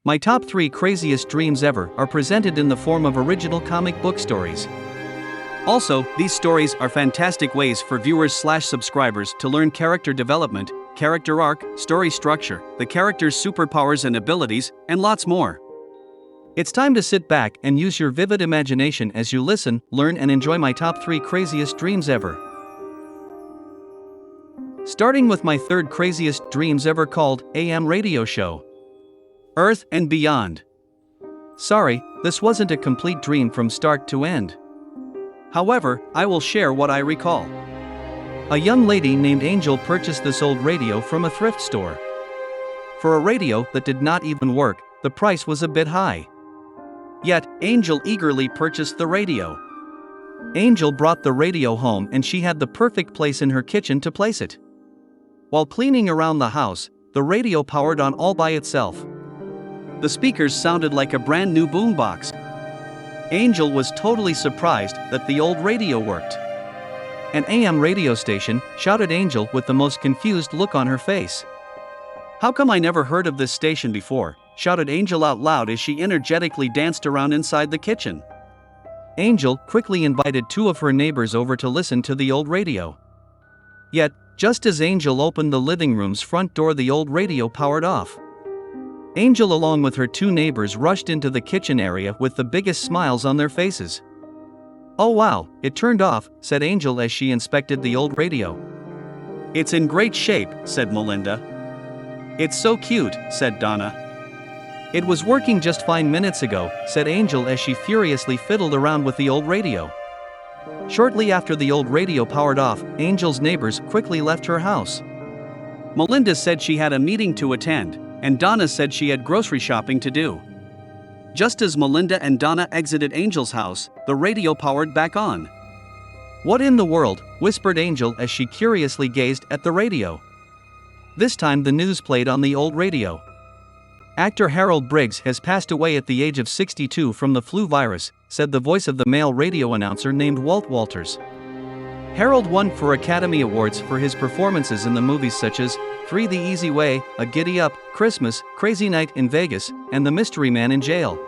My top 3 craziest dreams ever are presented in the form of original comic book stories. Also, these stories are fantastic ways for viewers/subscribers to learn character development, character arc, story structure, the character's superpowers and abilities, and lots more. It's time to sit back and use your vivid imagination as you listen, learn, and enjoy my top 3 craziest dreams ever. Starting with my third craziest dreams ever, called AM Radio Show. Earth and Beyond. Sorry, this wasn't a complete dream from start to end. However, I will share what I recall. A young lady named Angel purchased this old radio from a thrift store. For a radio that did not even work, the price was a bit high. Yet, Angel eagerly purchased the radio. Angel brought the radio home and she had the perfect place in her kitchen to place it. While cleaning around the house, the radio powered on all by itself. The speakers sounded like a brand new boombox. Angel was totally surprised that the old radio worked. An AM radio station shouted Angel with the most confused look on her face. "How come I never heard of this station before?" shouted Angel out loud as she energetically danced around inside the kitchen. Angel quickly invited 2 of her neighbors over to listen to the old radio. Yet, just as Angel opened the living room's front door, the old radio powered off. Angel, along with her 2 neighbors, rushed into the kitchen area with the biggest smiles on their faces. "Oh wow, it turned off," said Angel as she inspected the old radio. "It's in great shape," said Melinda. "It's so cute," said Donna. "It was working just fine minutes ago," said Angel as she furiously fiddled around with the old radio. Shortly after the old radio powered off, Angel's neighbors quickly left her house. Melinda said she had a meeting to attend, and Donna said she had grocery shopping to do. Just as Melinda and Donna exited Angel's house, the radio powered back on. "What in the world?" whispered Angel as she curiously gazed at the radio. This time the news played on the old radio. "Actor Harold Briggs has passed away at the age of 62 from the flu virus," said the voice of the male radio announcer named Walt Walters. Harold won 4 Academy Awards for his performances in the movies such as 3 The Easy Way, A Giddy Up, Christmas, Crazy Night in Vegas, and The Mystery Man in Jail.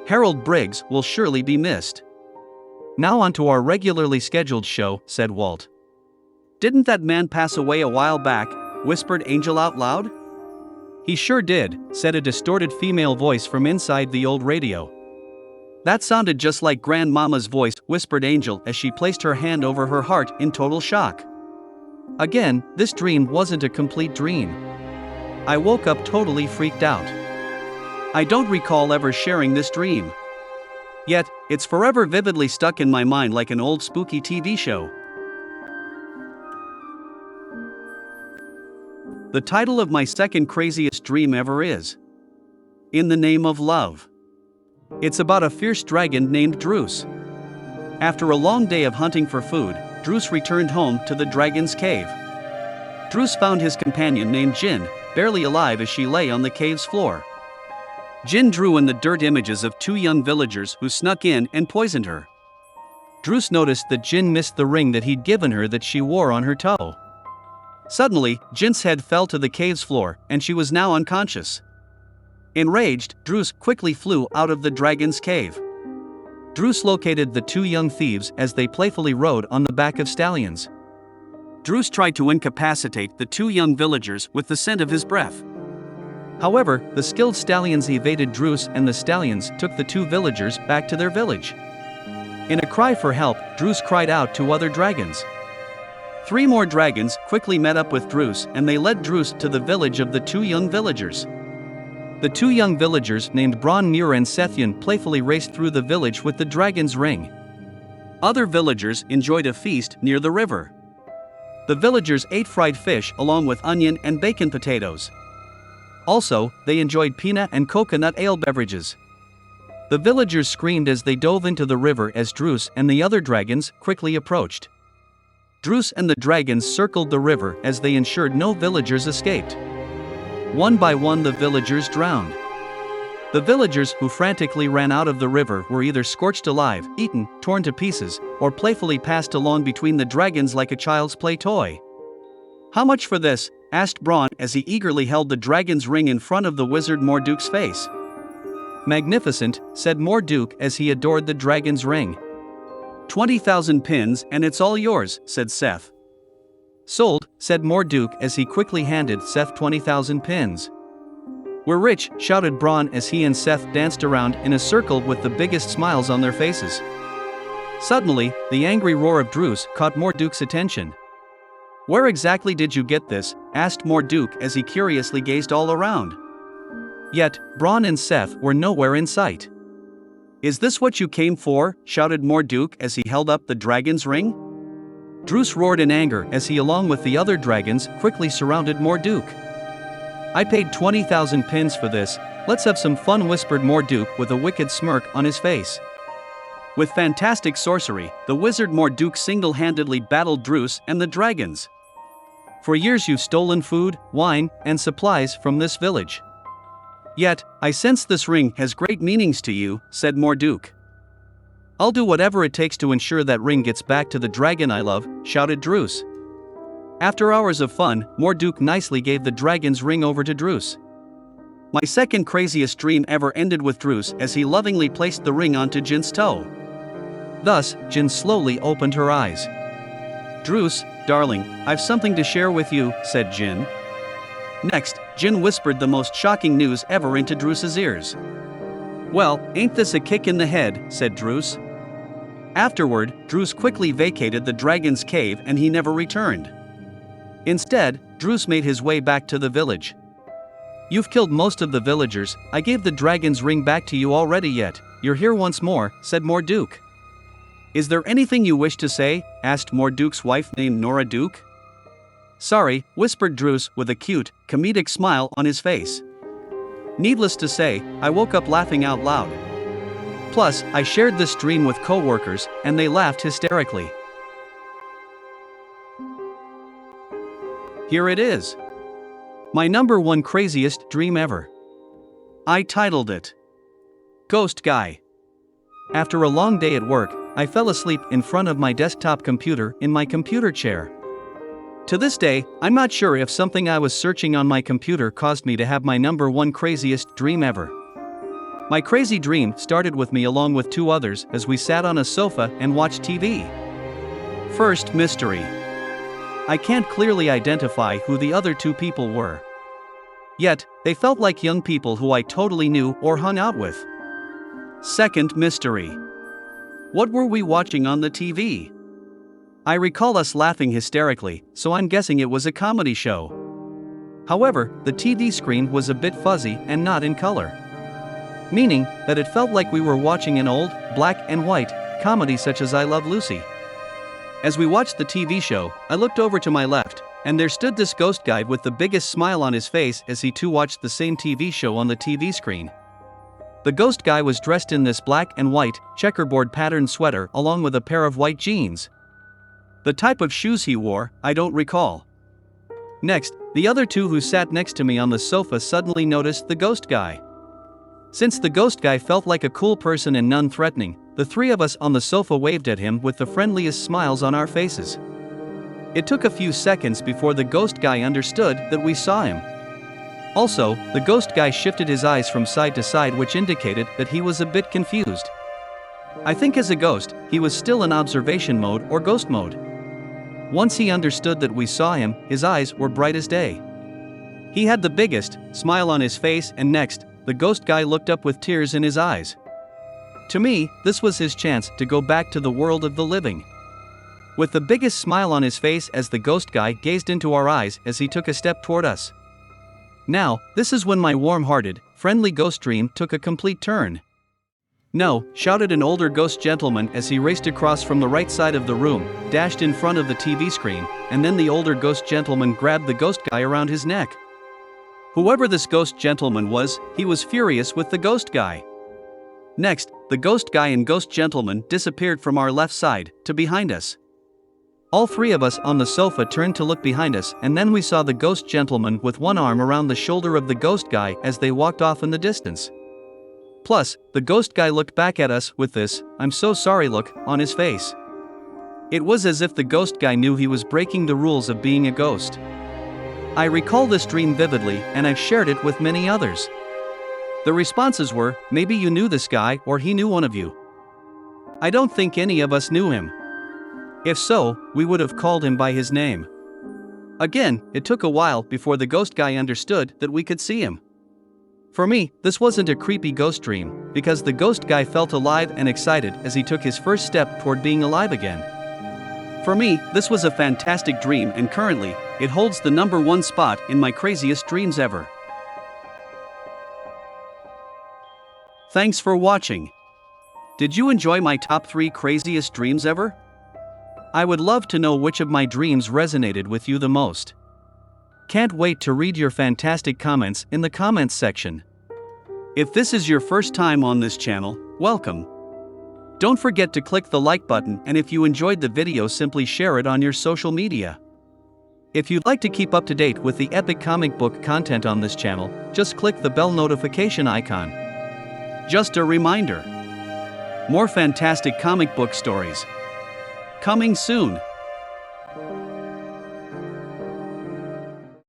Harold Briggs will surely be missed. "Now on to our regularly scheduled show," said Walt. "Didn't that man pass away a while back?" whispered Angel out loud. "He sure did," said a distorted female voice from inside the old radio. "That sounded just like Grandmama's voice," whispered Angel as she placed her hand over her heart in total shock. Again, this dream wasn't a complete dream. I woke up totally freaked out. I don't recall ever sharing this dream. Yet, it's forever vividly stuck in my mind like an old spooky TV show. The title of my second craziest dream ever is In the Name of Love. It's about a fierce dragon named Druce. After a long day of hunting for food, Druce returned home to the dragon's cave. Druce found his companion named Jin, barely alive as she lay on the cave's floor. Jin drew in the dirt images of 2 young villagers who snuck in and poisoned her. Druce noticed that Jin missed the ring that he'd given her that she wore on her toe. Suddenly, Jin's head fell to the cave's floor, and she was now unconscious. Enraged, Druce quickly flew out of the dragon's cave. Druce located the 2 young thieves as they playfully rode on the back of stallions. Druce tried to incapacitate the 2 young villagers with the scent of his breath. However, the skilled stallions evaded Druce and the stallions took the 2 villagers back to their village. In a cry for help, Druce cried out to other dragons. 3 more dragons quickly met up with Druce and they led Druce to the village of the 2 young villagers. The 2 young villagers named Bron, Mir and Sethian playfully raced through the village with the dragon's ring. Other villagers enjoyed a feast near the river. The villagers ate fried fish along with onion and bacon potatoes. Also, they enjoyed peanut and coconut ale beverages. The villagers screamed as they dove into the river as Druce and the other dragons quickly approached. Druce and the dragons circled the river as they ensured no villagers escaped. One by one the villagers drowned. The villagers who frantically ran out of the river were either scorched alive, eaten, torn to pieces, or playfully passed along between the dragons like a child's play toy. How much for this? Asked Braun as he eagerly held the dragon's ring in front of the wizard Morduke's face. Magnificent, said Morduke as he adored the dragon's ring. 20,000 pins and it's all yours, said Seth. Sold, said Morduke as he quickly handed Seth 20,000 pins. We're rich, shouted Braun as he and Seth danced around in a circle with the biggest smiles on their faces. Suddenly, the angry roar of Druce caught Morduke's attention. Where exactly did you get this? Asked Morduke as he curiously gazed all around. Yet, Braun and Seth were nowhere in sight. Is this what you came for? Shouted Morduke as he held up the dragon's ring. Druce roared in anger as he, along with the other dragons, quickly surrounded Morduke. I paid 20,000 pins for this, let's have some fun, whispered Morduke with a wicked smirk on his face. With fantastic sorcery, the wizard Morduke single-handedly battled Druce and the dragons. For years you've stolen food, wine, and supplies from this village. Yet, I sense this ring has great meanings to you, said Morduke. I'll do whatever it takes to ensure that ring gets back to the dragon I love, shouted Druce. After hours of fun, Morduke nicely gave the dragon's ring over to Druce. My second craziest dream ever ended with Druce as he lovingly placed the ring onto Jin's toe. Thus, Jin slowly opened her eyes. Druce, darling, I've something to share with you, said Jin. Next, Jin whispered the most shocking news ever into Druce's ears. Well, ain't this a kick in the head, said Druce. Afterward, Druce quickly vacated the dragon's cave and he never returned. Instead, Druce made his way back to the village. You've killed most of the villagers, I gave the dragon's ring back to you already yet, you're here once more, said Morduke. Is there anything you wish to say? Asked Morduke's wife named Nora Duke. Sorry, whispered Druce with a cute, comedic smile on his face. Needless to say, I woke up laughing out loud. Plus, I shared this dream with co-workers, and they laughed hysterically. Here it is. My number one craziest dream ever. I titled it Ghost Guy. After a long day at work, I fell asleep in front of my desktop computer in my computer chair. To this day, I'm not sure if something I was searching on my computer caused me to have my number one craziest dream ever. My crazy dream started with me along with two others as we sat on a sofa and watched TV. First, mystery. I can't clearly identify who the other two people were. Yet, they felt like young people who I totally knew or hung out with. Second, mystery. What were we watching on the TV? I recall us laughing hysterically, so I'm guessing it was a comedy show. However, the TV screen was a bit fuzzy and not in color. Meaning that it felt like we were watching an old, black and white, comedy such as I Love Lucy. As we watched the TV show, I looked over to my left, and there stood this ghost guy with the biggest smile on his face as he too watched the same TV show on the TV screen. The ghost guy was dressed in this black and white, checkerboard patterned sweater along with a pair of white jeans. The type of shoes he wore, I don't recall. Next, the other two who sat next to me on the sofa suddenly noticed the ghost guy. Since the ghost guy felt like a cool person and non-threatening, the three of us on the sofa waved at him with the friendliest smiles on our faces. It took a few seconds before the ghost guy understood that we saw him. Also, the ghost guy shifted his eyes from side to side, which indicated that he was a bit confused. I think as a ghost, he was still in observation mode or ghost mode. Once he understood that we saw him, his eyes were bright as day. He had the biggest smile on his face, and next, the ghost guy looked up with tears in his eyes. To me, this was his chance to go back to the world of the living. With the biggest smile on his face as the ghost guy gazed into our eyes as he took a step toward us. Now, this is when my warm-hearted, friendly ghost dream took a complete turn. No, shouted an older ghost gentleman as he raced across from the right side of the room, dashed in front of the TV screen, and then the older ghost gentleman grabbed the ghost guy around his neck. Whoever this ghost gentleman was, he was furious with the ghost guy. Next, the ghost guy and ghost gentleman disappeared from our left side, to behind us. All three of us on the sofa turned to look behind us, and then we saw the ghost gentleman with one arm around the shoulder of the ghost guy as they walked off in the distance. Plus, the ghost guy looked back at us with this "I'm so sorry" look on his face. It was as if the ghost guy knew he was breaking the rules of being a ghost. I recall this dream vividly and I've shared it with many others. The responses were, maybe you knew this guy or he knew one of you. I don't think any of us knew him. If so, we would have called him by his name. Again, it took a while before the ghost guy understood that we could see him. For me, this wasn't a creepy ghost dream, because the ghost guy felt alive and excited as he took his first step toward being alive again. For me, this was a fantastic dream, and currently, it holds the #1 spot in my craziest dreams ever. Thanks for watching. Did you enjoy my top 3 craziest dreams ever? I would love to know which of my dreams resonated with you the most. Can't wait to read your fantastic comments in the comments section. If this is your first time on this channel, welcome. Don't forget to click the like button, and if you enjoyed the video, simply share it on your social media. If you'd like to keep up to date with the epic comic book content on this channel, just click the bell notification icon. Just a reminder. More fantastic comic book stories coming soon.